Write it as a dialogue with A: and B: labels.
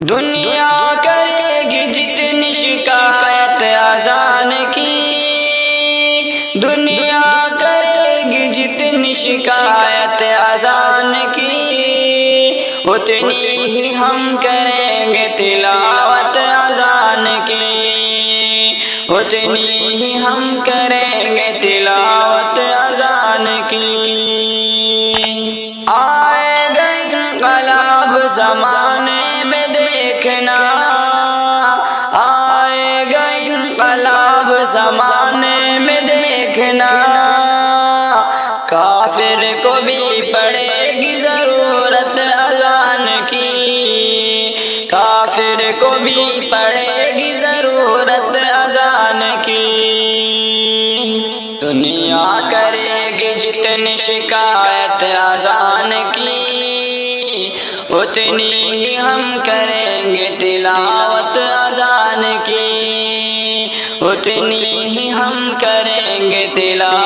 A: دنیا کرے گی جتنی شکایت اذان کی، دنیا کرے گی جتنی شکایت اذان کی، اتنی ہی ہم کریں گے تلاوت اذان کی، اتنی ہی ہم کریں گے تلاوت اذان کی۔ آئے گا انقلاب زمانے میں دیکھنا، آئے گا انقلاب زمانے میں دیکھنا، کافر کو بھی پڑے گی ضرورت اذان کی، کافر کو بھی پڑے گی ضرورت اذان کی۔ دنیا کرے گی جتنی شکایت اذان کی، اتنی ہی ہم کریں گے تلاوت اذان کی، اتنی ہی ہم کریں گے تلاوت